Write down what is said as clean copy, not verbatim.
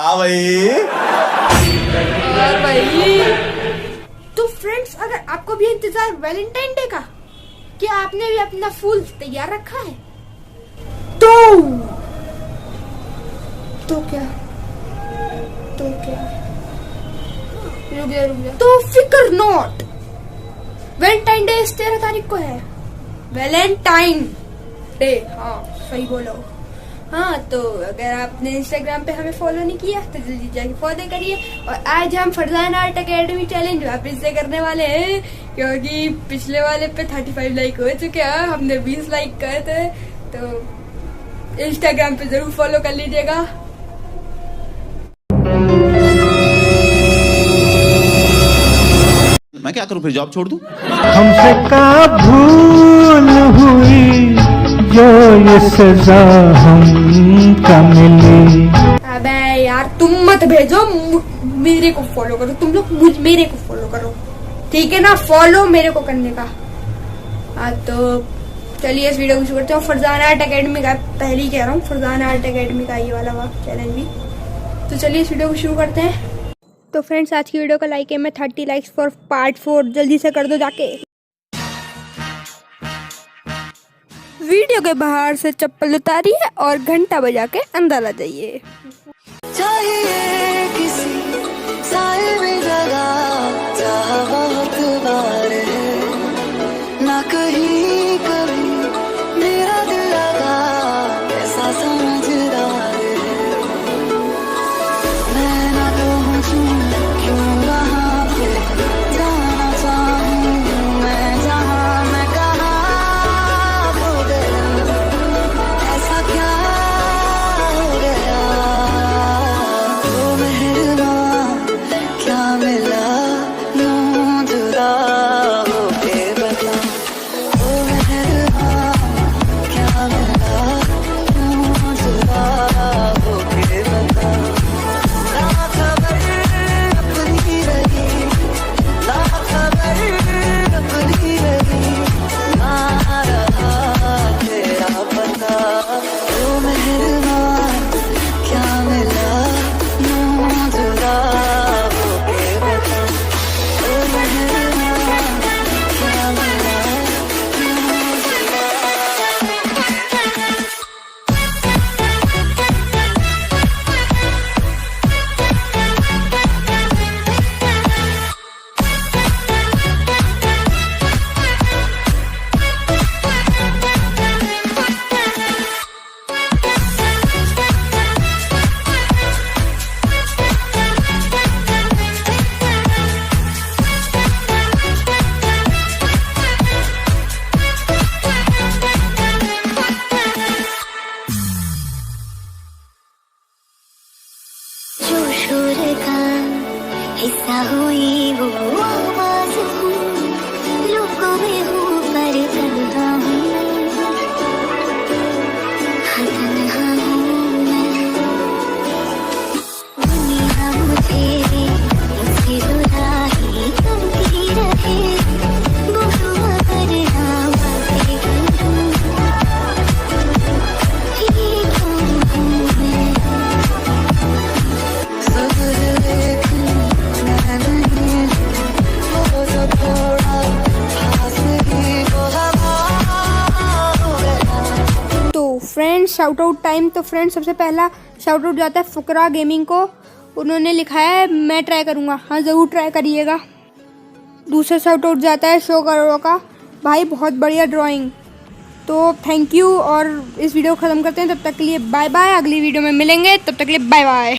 हाँ भाई। और भाई तो फ्रेंड्स, अगर आपको भी इंतजार वैलेंटाइन डे का, क्या आपने भी अपना फूल तैयार रखा है? तो क्या रुक जा। तो फिकर नॉट, वैलेंटाइन डे 13 तारीख को है। वैलेंटाइन डे, हाँ सही बोलो। हाँ, तो अगर आपने इंस्टाग्राम पे हमें फॉलो नहीं किया तो जल्दी जाके फॉलो करिए। और आज हम फरजाना आर्ट अकेडमी चैलेंज वापस से करने वाले हैं, क्योंकि पिछले वाले पे 35 लाइक हो चुके हैं, हमने 20 लाइक करे थे। तो इंस्टाग्राम पे जरूर फॉलो कर लीजिएगा। मैं क्या करूं, फिर जॉब छोड़ दूं? हमसे का भूल हुई जो ये सजा हमका मिली। अबे यार तुम मत भेजो, मेरे को फॉलो करो तुम लोग, मेरे को फॉलो करो, ठीक है ना? फॉलो मेरे को करने का। हाँ तो चलिए इस वीडियो को शुरू करते हैं। फरजाना आर्ट अकेडमी का, पहले ही कह रहा हूँ, फरजाना आर्ट अकेडमी का ये वाला चैलेंज भी। तो चलिए इस वीडियो को शुरू करते हैं। तो फ्रेंड्स, आज की वीडियो का लाइक है मैं 30 लाइक्स फॉर पार्ट 4, जल्दी से कर दो जाके। वीडियो के बाहर से चप्पल उतारिए और घंटा बजा के अंदर आ जाइए। ना कहीं कभी मेरा दिल लगा, ऐसा समझदार है। मैं ना पहुंचूं क्यों वहाँ पे, जाना चाहूँ मैं जहाँ, मैं कहाँ खो गया, ऐसा क्या हो गया। वो मेहरबान क्या मिला, यूं जुदा होके बता। वो मेहरबान क्या मिला, यूं जुदा होके बता। ना खबर अपनी रही, ना खबर अपनी रही, ना रहा तेरा पता। वो मेहरबान क्या मिला, यूं जुदा होके बता। वो मेहरबान क्या मिला, यूं जुदा। जो शोर का हिस्सा हुई वो आवाज हूँ, लोगों में हूँ पर तन्हा हूँ, हाँ तन्हा हूँ मैं। दुनिया मुझे इसकी रुलाई करती रहे, बोलो मगर ना बातें करूँ, ये कौन हूँ मैं। तो फ्रेंड्स शाउट आउट टाइम। तो फ्रेंड्स सबसे पहला शाउट आउट जाता है फुकरा गेमिंग को, उन्होंने लिखा है मैं ट्राई करूँगा। हाँ ज़रूर ट्राई करिएगा। दूसरा शाउट आउट जाता है शो करो का, भाई बहुत बढ़िया ड्राइंग। तो थैंक यू, और इस वीडियो को ख़त्म करते हैं। तब तक के लिए बाय बाय, अगली वीडियो में मिलेंगे, तब तक के लिए बाय बाय।